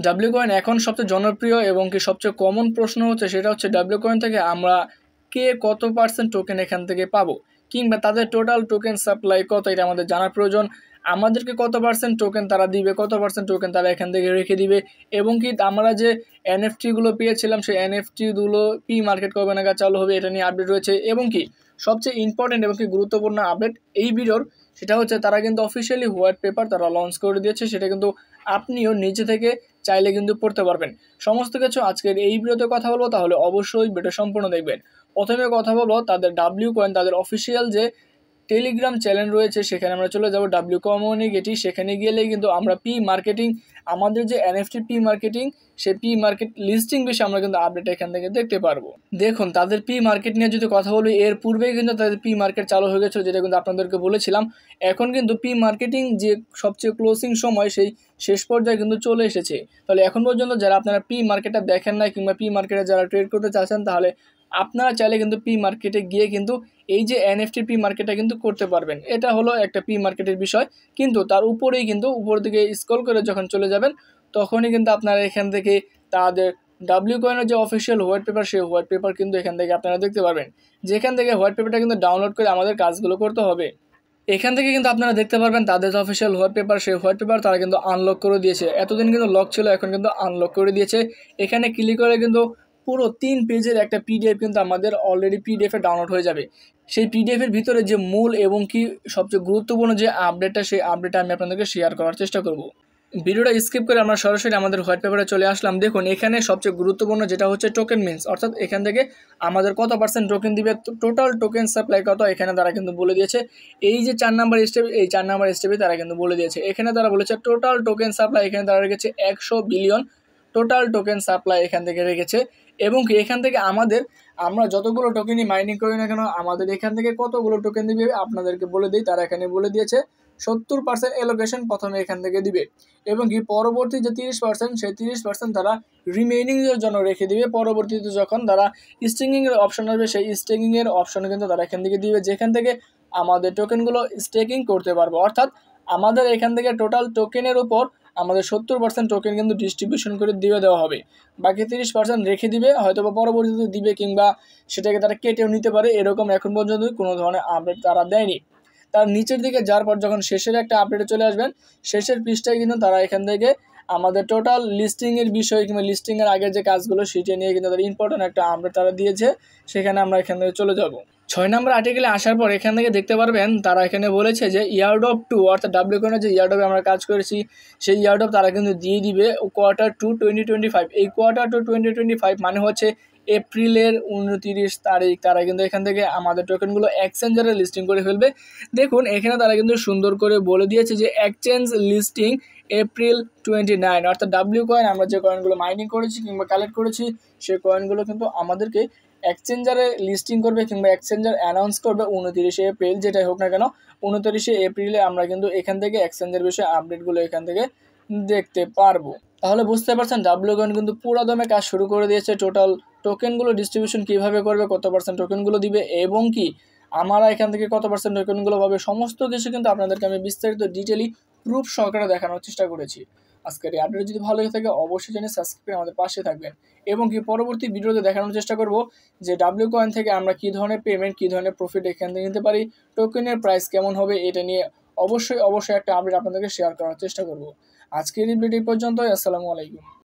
W coin এখন সবচেয়ে জনপ্রিয় এবং কি সবচেয়ে কমন প্রশ্ন হচ্ছে সেটা হচ্ছে ডাব্লিউ কয়েন থেকে আমরা কে কত পার্সেন্ট টোকেন এখান থেকে পাবো, কিংবা তাদের টোটাল টোকেন সাপ্লাই কত, এটা আমাদের জানার প্রয়োজন। আমাদেরকে কত পার্সেন্ট টোকেন তারা দিবে, কত পার্সেন্ট টোকেন তারা এখান থেকে রেখে দিবে, এবং কি আমরা যে এনএফটিগুলো পেয়েছিলাম সেই এনএফটিগুলো পি মার্কেট কবে নাগাদ চালু হবে এটা নিয়ে আপডেট রয়েছে। এবং কি সবচেয়ে ইম্পর্টেন্ট এবং কি গুরুত্বপূর্ণ আপডেট এই ভিডিওর, সেটা হচ্ছে তারা কিন্তু অফিসিয়ালি হোয়াইট পেপার তারা লঞ্চ করে দিয়েছে, সেটা কিন্তু আপনিও নিচে থেকে চাইলে কিন্তু পড়তে পারবেন। সমস্ত কিছু আজকের এই ভিডিওতে কথা বলবো, তাহলে অবশ্যই ভিডিও সম্পূর্ণ দেখবেন। প্রথমে কথা বলবো তাদের ডাব্লিউ কয়েন, তাদের অফিসিয়াল যে টেলিগ্রাম চ্যানেল রয়েছে সেখানে আমরা চলে যাব ডাব্লিউ কমিউনিটি। সেখানে গেলেই কিন্তু আমরা পি মার্কেটিং, আমাদের যে এনএফটি পি মার্কেটিং, সেই পি মার্কেট লিস্টিং বিষয়ে আমরা কিন্তু আপডেট এখান থেকে দেখতে পারবো। দেখুন তাদের পি মার্কেট নিয়ে যদি কথা বলি, এর পূর্বেই কিন্তু তাদের পি মার্কেট চালু হয়ে গেছে, যেটা কিন্তু আপনাদেরকে বলেছিলাম। এখন কিন্তু পি মার্কেটিং যে সবচেয়ে ক্লোজিং সময় সেই শেষ পর্যায়ে কিন্তু চলে এসেছে। তাহলে এখন পর্যন্ত যারা আপনারা পি মার্কেটটা দেখেন নাই কিংবা পি মার্কেটে যারা ট্রেড করতে চাচ্ছেন, তাহলে আপনারা চাইলে কিন্তু পি মার্কেটে গিয়ে কিন্তু এই যে এনএফটি পি মার্কেটটা কিন্তু করতে পারবেন। এটা হলো একটা পি মার্কেটের বিষয়, কিন্তু তার উপরেই কিন্তু উপর দিকে স্ক্রল করে যখন চলে যাবেন তখনই কিন্তু আপনারা এখান থেকে তাদের ডাব্লিউ কয়েনের যে অফিসিয়াল হোয়াইট পেপার, সেই হোয়াইট পেপার কিন্তু এখান থেকে আপনারা দেখতে পারবেন, যেখান থেকে হোয়াইট পেপারটা কিন্তু ডাউনলোড করে আমাদের কাজগুলো করতে হবে। এখান থেকে কিন্তু আপনারা দেখতে পারবেন তাদের অফিসিয়াল হোয়াইট পেপার, সেই হোয়াইট পেপার তারা কিন্তু আনলক করে দিয়েছে। এতদিন কিন্তু লক ছিল, এখন কিন্তু আনলক করে দিয়েছে। এখানে ক্লিক করে কিন্তু পুরো 3 পেজের একটা পিডিএফ কিন্তু আমাদের অলরেডি পিডিএফে ডাউনলোড হয়ে যাবে। সেই পিডিএফের ভিতরে যে মূল এবং কি সবচেয়ে গুরুত্বপূর্ণ যে আপডেটটা, সেই আপডেটটা আমি আপনাদেরকে শেয়ার করার চেষ্টা করব। ভিডিওটা স্কিপ করে আমরা সরাসরি আমাদের হোয়াইট পেপারে চলে আসলাম। দেখুন এখানে সবচেয়ে গুরুত্বপূর্ণ যেটা হচ্ছে টোকেন মিন্স, অর্থাৎ এখান থেকে আমাদের কত পার্সেন্ট টোকেন দিবে, টোটাল টোকেন সাপ্লাই কত, এখানে তারা কিন্তু বলে দিয়েছে। এই যে 4 নাম্বার স্টেপ, এই 4 নাম্বার স্টেপে তারা কিন্তু বলে দিয়েছে। এখানে তারা বলেছে টোটাল টোকেন সাপ্লাই এখানে তারা রেখেছে 100 বিলিয়ন টোটাল টোকেন সাপ্লাই এখান থেকে রেখেছে। এবং কি এখান থেকে আমরা যতগুলো টোকেনই মাইনিং করি না কেন, আমাদের এখান থেকে কতগুলো টোকেন দিবে আপনাদেরকে বলে দিই। তারা এখানে বলে দিয়েছে 70% এলোকেশন প্রথমে এখান থেকে দিবে, এবং কি পরবর্তী যে 30% সেই 30% তারা রিমেইনিংয়ের জন্য রেখে দিবে। পরবর্তীতে যখন তারা স্টেকিংয়ের অপশন আসবে, সেই স্টেকিংয়ের অপশনে কিন্তু তারা এখান থেকে দিবে, যেখান থেকে আমাদের টোকেনগুলো স্টেকিং করতে পারবো। অর্থাৎ আমাদের এখান থেকে টোটাল টোকেনের উপর আমাদের 70% টোকেন কিন্তু ডিস্ট্রিবিউশন করে দেওয়া হবে, বাকি 30% রেখে দিবে, হয়তো বা পরবর্তীতে দিবে কিংবা সেটাকে তারা কেটেও নিতে পারে। এরকম এখন পর্যন্ত কোনো ধরনের আপডেট তারা দেয়নি। তার নিচের দিকে যাওয়ার পর যখন শেষের একটা আপডেটে চলে আসবেন, শেষের পৃষ্ঠায় কিন্তু তারা এখান থেকে আমাদের টোটাল লিস্টিংয়ের বিষয় কিংবা লিস্টিংয়ের আগের যে কাজগুলো সেটা নিয়ে কিন্তু তাদের ইম্পর্টেন্ট একটা আপডেট তারা দিয়েছে। সেখানে আমরা এখান থেকে চলে যাব। 6 নম্বর আর্টিকেলে আসার পর এখান থেকে দেখতে পারবেন তারা এখানে বলেছে যে ইয়ারড্রপ 2, অর্থাৎ ডাব্লিউ কয়েনের যে ইয়ারড্রপে আমরা কাজ করেছি সেই ইয়ারড্রপ তারা কিন্তু দিয়ে দিবে Q2 2025। এই Q2 2025 মানে হচ্ছে এপ্রিলের 29 তারিখ তারা কিন্তু এখান থেকে আমাদের টোকেনগুলো এক্সচেঞ্জারে লিস্টিং করে ফেলবে। দেখুন এখানে তারা কিন্তু সুন্দর করে বলে দিয়েছে যে এক্সচেঞ্জ লিস্টিং এপ্রিল 29, অর্থাৎ ডাব্লিউ কয়েন আমরা যে কয়েনগুলো মাইনিং করেছি কিংবা কালেক্ট করেছি সেই কয়েনগুলো কিন্তু আমাদেরকে এক্সচেঞ্জারে লিস্টিং করবে কিংবা এক্সচেঞ্জার অ্যানাউন্স করবে 29 এপ্রিল, যেটাই হোক না কেন 29 এপ্রিলে আমরা কিন্তু এখান থেকে এক্সচেঞ্জের বিষয়ে আপডেটগুলো এখান থেকে দেখতে পারবো। তাহলে বুঝতে পারছেন ডাব্লিউ কয়েন কিন্তু পুরো দমে কাজ শুরু করে দিয়েছে। টোটাল টোকেনগুলো ডিস্ট্রিবিউশন কীভাবে করবে, কত পার্সেন্ট টোকেনগুলো দিবে এবং কি আমরা এখান থেকে কত পার্সেন্ট টোকেনগুলো পাবে, সমস্ত কিছু কিন্তু আপনাদেরকে আমি বিস্তারিত ডিটেলি প্রুফ সহকারে দেখানোর চেষ্টা করেছি। আজকের এই আপডেট যদি ভালো লেগে থাকে অবশ্যই জানিয়ে সাবস্ক্রাইব করে আমাদের পাশে থাকবেন, এবং কি পরবর্তী ভিডিওতে দেখানোর চেষ্টা করব যে ডাব্লিউ কয়েন থেকে আমরা কী ধরনের পেমেন্ট, কী ধরনের প্রফিট এখান থেকে নিতে পারি, টোকেনের প্রাইস কেমন হবে, এটা নিয়ে অবশ্যই একটা আপডেট আপনাদেরকে শেয়ার করার চেষ্টা করব। আজকের এই ভিডিও পর্যন্তই। আসসালামু আলাইকুম।